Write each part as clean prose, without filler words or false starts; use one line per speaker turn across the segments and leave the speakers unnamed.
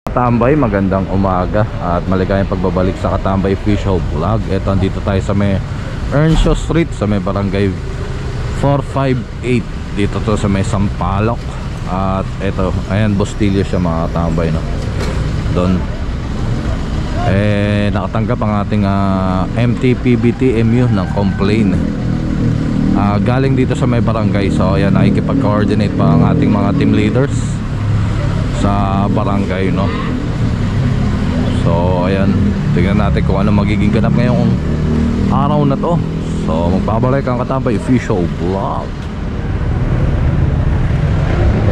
Katambay, magandang umaga at maligayang pagbabalik sa Katambay Official Vlog. Ito, andito tayo sa may Earnshaw Street, sa may barangay 458. Dito to sa may Sampaloc. At ito, ayan, Bustillo siya mga katambay, no? Doon nakatanggap ang ating MTPBTMU ng complaint. Galing dito sa may barangay. So ayan, nakikipag-coordinate pa ang ating mga team leaders sa barangay, no? So ayan, tingnan natin kung ano magiging ganap ngayong araw na to. So magbabalik ang Katambay Official Vlog.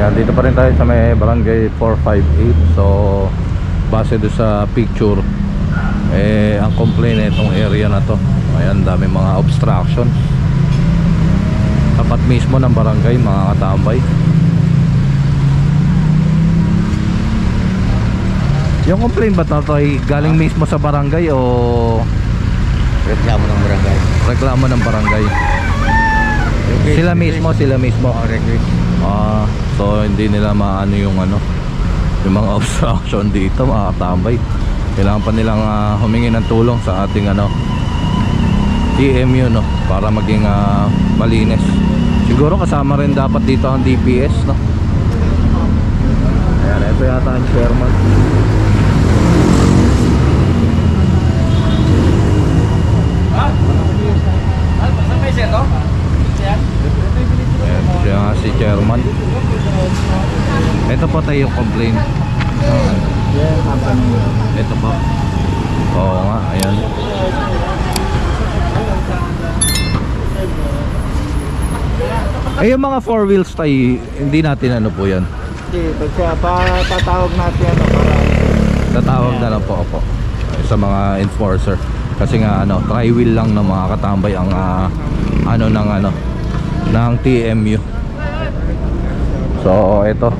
Ayan, dito pa rin tayo sa may barangay 458. So base doon sa picture, ang complaint itong area na to, ayan, dami mga obstruction tapat mismo ng barangay mga katambay. Yung complaint ba ito ay galing mismo sa barangay o
reklamo ng barangay?
Reklamo ng barangay.
Okay,
Sila mismo. So hindi nila maano yung yung mga obstruction dito mga katambay. Kailangan pa nilang humingi ng tulong sa ating TMU, no, para maging malinis. Siguro kasama rin dapat dito ang DPS, no. Ayan, ito yata ang chairman. Ayan, siya nga si chairman. Ito po tayo yung complaint. Ito po. Oo nga, ayan. Yung mga 4 wheels tayo, hindi natin po yan.
Hindi, tatawag natin para
tatawag na lang po ako sa mga enforcer. Kasi nga tri-wheel lang ng mga katambay ang ng TMU. So ito.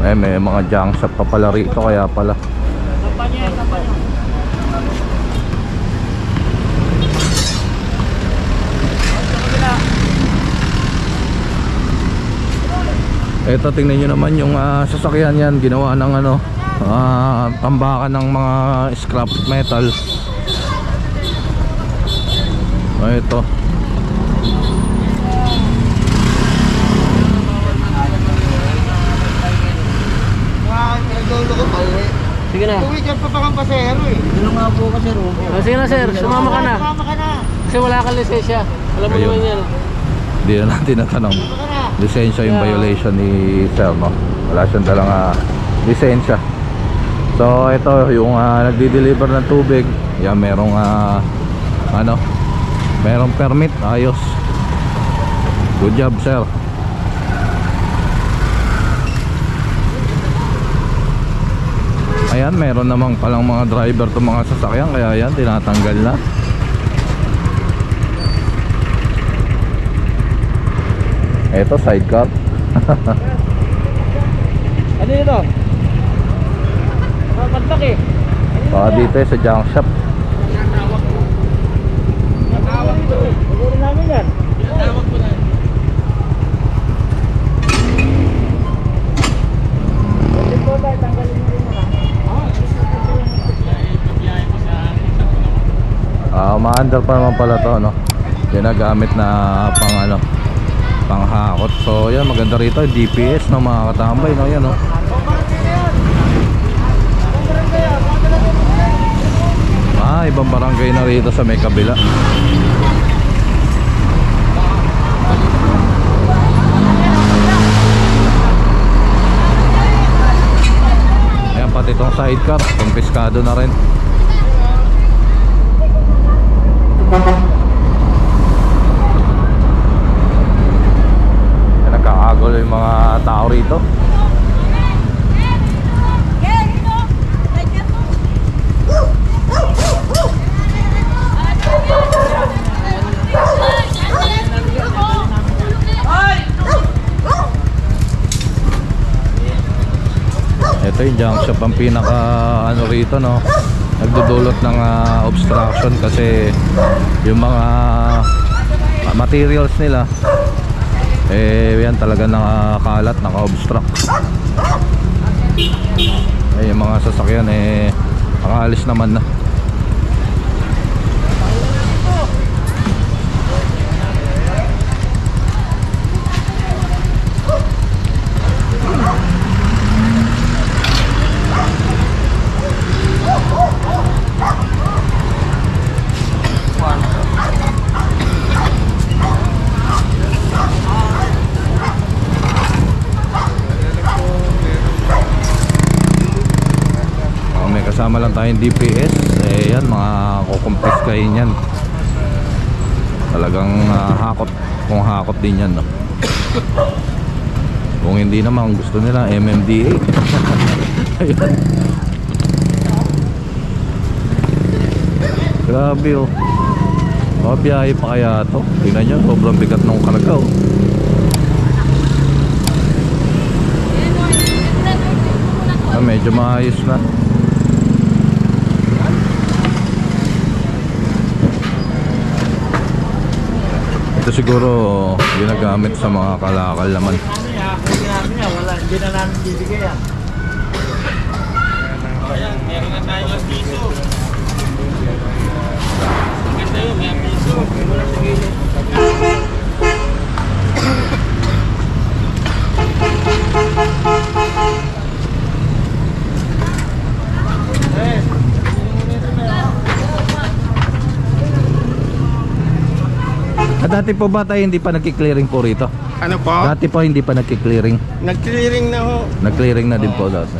May mga junk shop pa pala rito, kaya pala. Ito, tingnan nyo naman yung sasakyan yan. Ginawa ng tambakan ng mga scrap metal. Ito.
sige na.
Uwi dyan pa pa kang pasero eh.
Dito nga po kasi
Sige na sir, sumama ka na.
Sumama ka na.
Kasi wala kang lisensya. Alam mo
Ayun.
naman yan.
Hindi na natin natanong. Lisensya yung violation ni sir, no? Wala siyang dalang lisensya. So ito yung nagdi-deliver ng tubig. Yan, merong merong permit. Ayos. Good job, sir. Ayan, meron namang palang mga driver to mga sasakyan, kaya yan, tinatanggal na. Ito, sidecar.
Ano ito? Padlak eh.
Dito sa junk shop.
Natawag ito eh. Siguro namin yan. Natawag ko na. Pwede po tayo, tanggalin mo rin na.
Umaandar pa naman pala to, no? Ginagamit na panghakot. So yan, maganda rito DPS ng mga katambay, no? Yan, no? Ibang barangay na rito sa may kabila. Ayan, pati itong sidecar kumpiskado na rin. Nagkakagulo yung mga tao rito. Ito yung junk shop ang pinaka rito, no? Nagdudulot ng obstruction kasi yung mga materials nila yan talaga nakakalat, naka-obstruct. Yung mga sasakyan nakaalis naman na. Kasama lang tayong DPS, yan mga kukumpres kayo yan. Talagang hakot, kung hakot din yan, no? Kung hindi naman gusto nila MMDA. Ayan. Grabe oh. Biyahe pa kaya to. Tingnan nyo, sobrang bigat ng karga oh. Medyo maayos na. Ito siguro ginagamit sa mga kalakal naman.
Hindi na namin bibigay yan. Ayan, meron na tayo piso. Maganda yun, may piso. Mula sa gilid.
Dati po ba tayo hindi pa nagki-clearing po rito?
Ano po?
Dati po hindi pa nagki-clearing.
Nag-clearing na ho.
Nag-clearing na din po dati.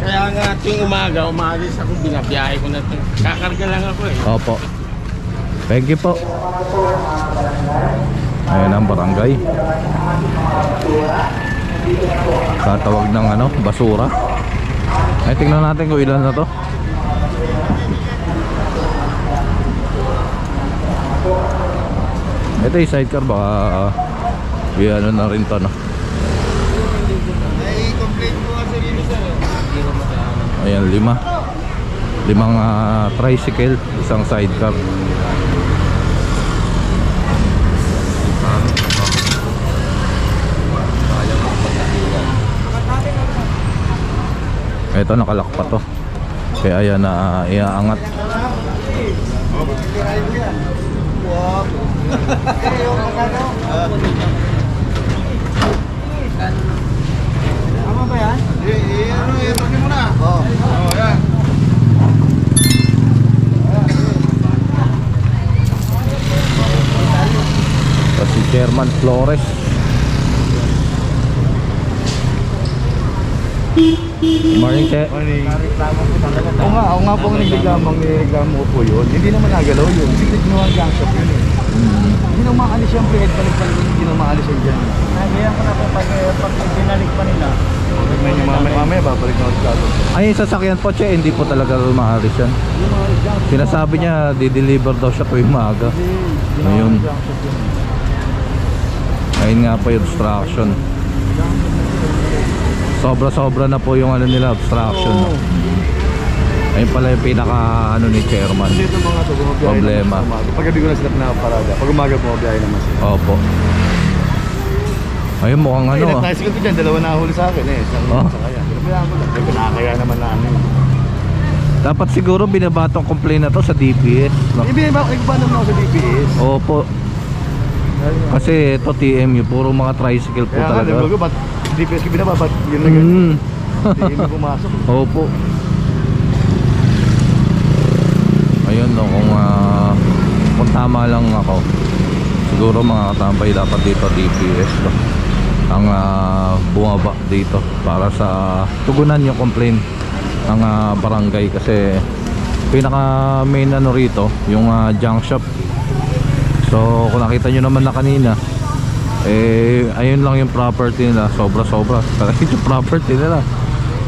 Kaya nga tuwing umalis ako, binabiyahe ko na ito. Kakarga lang ako eh.
Opo. Thank you po. Ayan ang barangay. Tatawag ng basura. Ay, tingnan natin kung ilan na to. Ito yung sidecar, baka na rin to, no?
Ay, complain ko kasi rin sir.
Ayan, limang tricycle, isang sidecar. Ito nakalak pa to, kaya ayan na iaangat.
Tama ba yan? I-parking mo na. Oo, yan.
Si Chairman Flores. Morning, Che.
Oo nga po ang nagreklamo po yun. Hindi naman nagalaw yun. Kasi ginawa ang gang shop yun eh. Hindi na maalis yung plate, balik-balik hindi na maalis yung dyan.
Nagyayan ko na po pag binalik pa nila.
Mamaya babalik na ulit ako.
Ay, yung sasakyan po, Che, hindi po talaga maalis yan. Sinasabi niya, di-deliver daw siya tuwing maaga. Ayun. Ayun nga po yung obstruction. Sobra-sobra na po yung nila, obstruction. No? Ayun pala yung pinaka ni chairman.
Kasi ito mga ito, bumabiyahe
Problema.
naman sa umaga. Pag gabi ko na sila pinaparada. Pag umaga bumabiyahe naman sila.
Opo. Ayun mukhang
Ay, nag-tricycle ko dyan, dalawa na huli sa akin eh. Sa kaya. Pinabayaan ko lang. Ay, pinakakaya naman na
Dapat siguro binabatong complaint na to sa DPS. No?
Iba naman ako sa DPS.
Opo. Kasi ito TMU, puro mga tricycle po
Kaya nga,
talaga.
diba, ba't DPS ko binaba, ba't yun na ganyan? TMU pumasok.
Opo. Ayun no, kung tama lang ako, siguro mga katambay dapat dito DPS no? Ang bumaba dito para sa tugunan yung complaint ng barangay. Kasi pinaka main rito yung junk shop. So kung nakita nyo naman na kanina, ayun lang yung property nila, sobra yung property nila,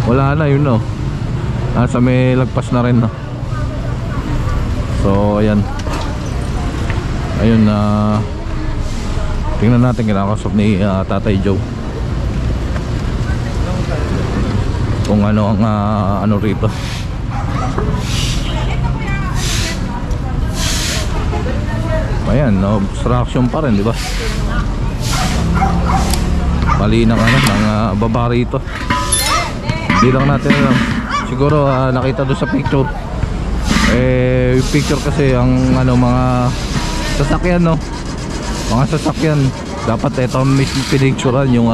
wala na yun no, nasa may lagpas na rin no. So ayan, tingnan natin, kinakausap ni Tatay Joe kung ano ang rito. Ayan, no, obstruction pa rin, di ba? mali ng ano, ng baba rito. Hindi lang natin alam. Siguro nakita doon sa picture. Yung picture kasi ang ano, mga sasakyan, no, mga sasakyan dapat ito mismo pinicturean yung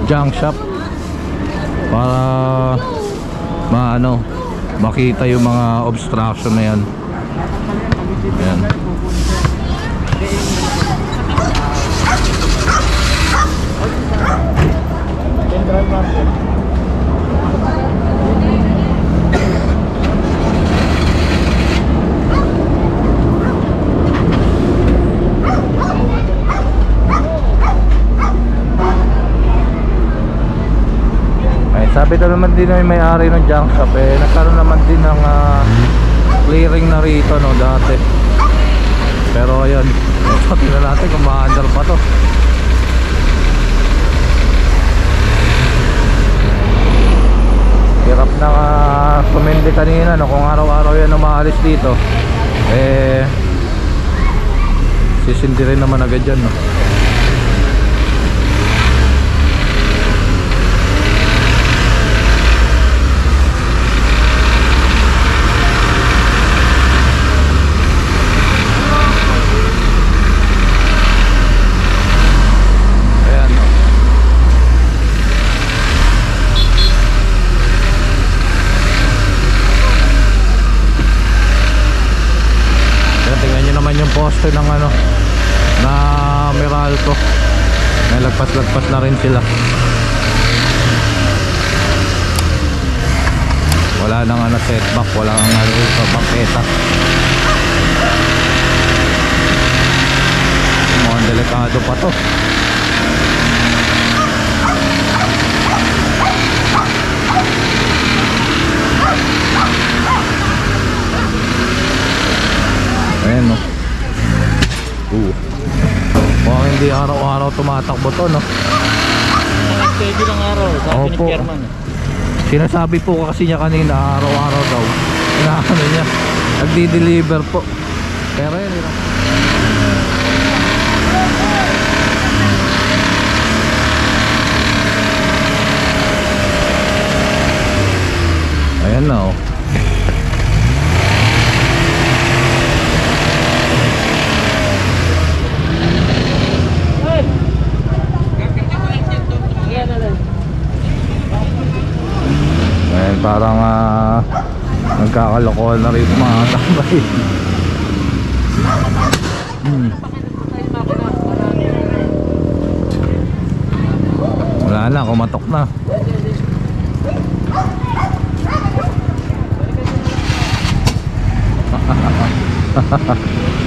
junk shop para makita yung mga obstruction na yan. Ayan.
Central Market.
Sabi na naman din ng may-ari ng junk shop, nagkaroon naman din ng clearing na rito, no, dati. Pero ayun, tingnan natin kung ma-under pa to. Hirap na sumindi kanina, no, kung araw-araw yan umaalis dito, sisindi rin naman agad yan, no. Poste ng ano na Meralco, may lagpas-lagpas na rin sila. Wala nang setback, wala nang bangketa. Mukhang delikado pa to. Ayan, no. Mukhang hindi araw-araw tumatakbo to, no?
Schedule ng araw, sabi ni
Opo.
chairman.
Sinasabi po kasi niya kanina, araw-araw daw inaano niya, nagdi-deliver po. Pero yun, ayan na, oh. Parang nagkakalokohan na rin mga tambay. Wala na, kumatok na.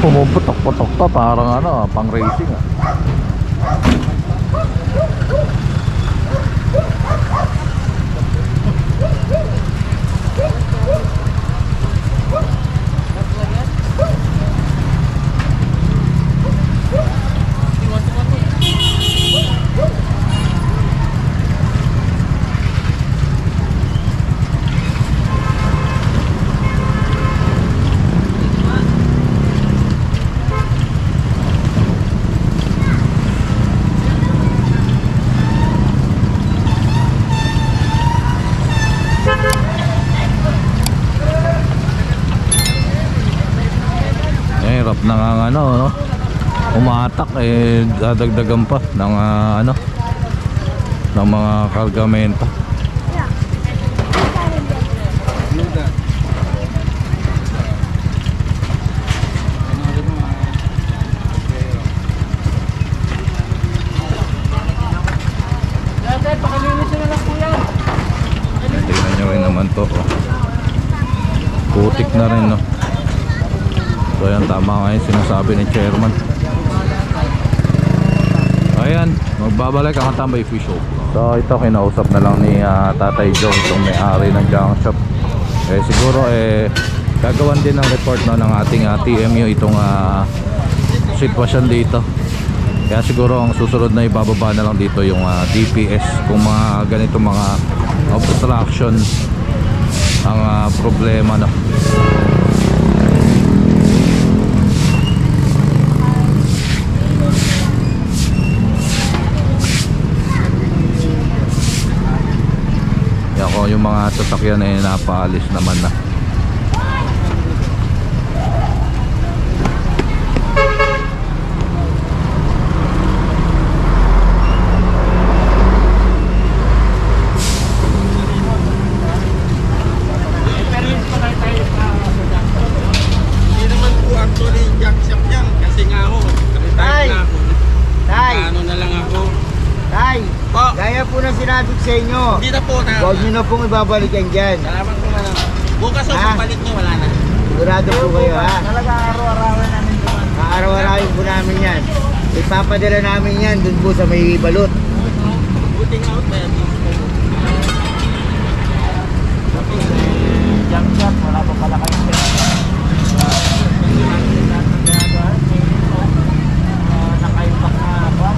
Pumuputok-putok pa, parang pang racing, hirap na nga no? Umatak, dadagdagan pa ng ng mga kargamento. Tingnan nyo rin naman to, oh. Putik na rin, no? So yan, tama nga yung sinasabi ni chairman. Ayan, magbabalik ang Tambay Fish Shop. So ito, kinausap na lang ni Tatay Joe, itong may-ari ng junk shop. Siguro gagawan din ng report, no, ng ating TMU itong sitwasyon dito. Kaya siguro ang susunod na ibababa na lang dito yung DPS kung mga ganito mga obstruction ang problema, no. yung mga sasakyan eh napaalis naman na.
Hindi naman po actually jack shop yan. Kasi nga ako, retired na ako.
Tay,
Ano na lang ako.
tay,
Po,
gaya po na sinabi ko sa inyo.
hindi na po na.
Huwag nyo na pong ibabalikan dyan.
Salamat po na. Bukas o
Ha?
papalit nyo, wala na.
Sigurado po kayo ha.
Talaga araw-arawin namin ito.
Araw-arawin po namin yan. Ipapadala namin yan dun po sa may balot.
Booting out na yan.
Jump shot, wala pa pala kayo. Nakaipak na ba?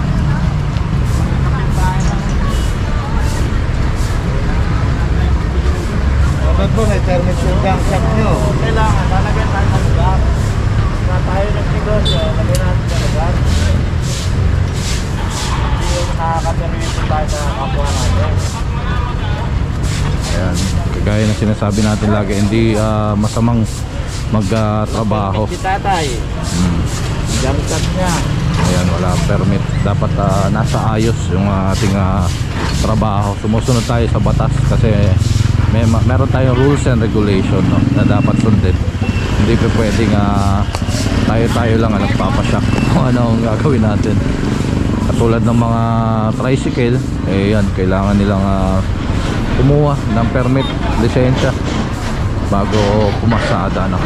Dapat po may permit yung jump shot nyo.
Kailangan, lalagyan tayo ng lugar. Na tayo nagnegosyo, lagyan natin sa lugar. Hindi yung nakakapermito tayo sa kapwa natin.
Ayan, kagaya ng sinasabi natin lagi, hindi masamang magtrabaho.
Si tatay, jump shot niya.
Ayan, wala permit. Dapat nasa ayos yung ating trabaho. Sumusunod tayo sa batas kasi meron tayong rules and regulation, no, na dapat sundin. Hindi pa pwedeng tayo lang ang nagpapasyak kung ano ang gagawin natin. Katulad ng mga tricycle, eh yan, kailangan nilang kumuha ng permit, lisensya bago pumasada, no.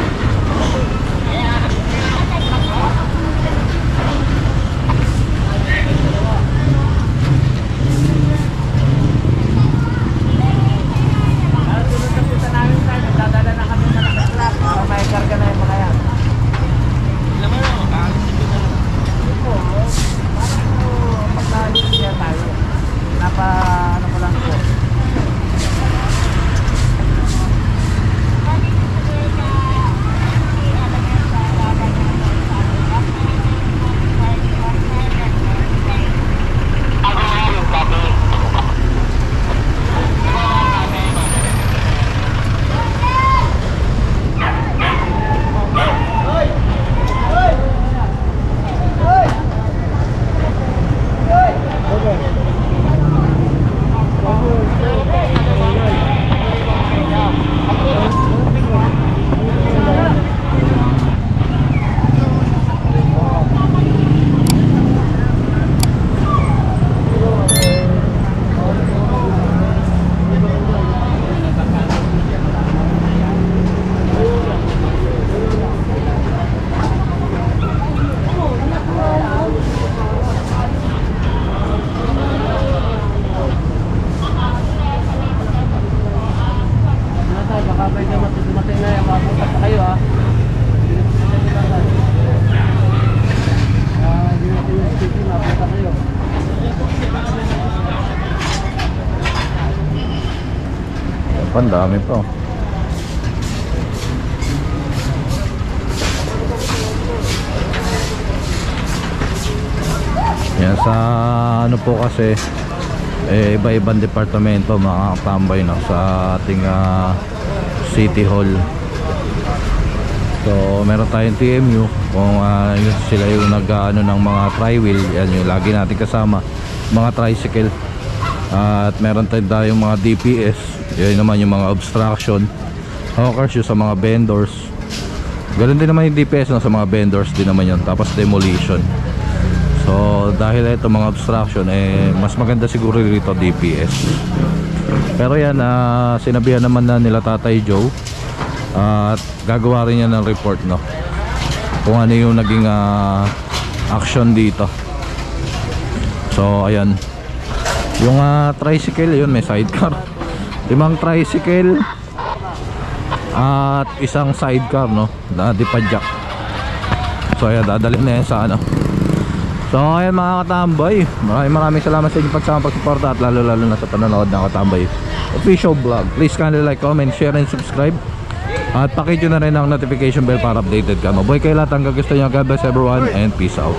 May karga na yung mga yan.
Alam mo, kakalisipin na lang.
Pagkalit siya tayo. Ano ko lang po.
Ang dami pa. Yan sa ano po kasi iba-ibang departamento makakatambay na sa ating City Hall. So meron tayong TMU kung yun sila yung nag-ano ng mga tri-wheel, yan yung lagi natin kasama, mga tricycle. At meron tayong mga DPS, yun naman yung mga obstruction, hawkers yung sa mga vendors. Ganun din naman yung DPS, no, sa mga vendors din naman yun. Tapos demolition. So dahil ito mga obstruction, mas maganda siguro dito DPS. Pero yan, sinabihan naman na nila Tatay Joe, at gagawa rin yan ng report, no, kung ano yung naging action dito. So ayan, yung tricycle, yun may sidecar, 5 tricycle at isang sidecar, no, na dipadjak. So ayan, dadalhin na yan sa ano. So ayan mga katambay, maraming salamat sa inyong pagsuporta at lalo na sa panonood ng Katambay official vlog. Please kindly like, comment, share and subscribe. At pakit nyo na rin ang notification bell para updated ka. Mabuhay kayo lahat, hanggang gusto nyo. God bless everyone and peace out.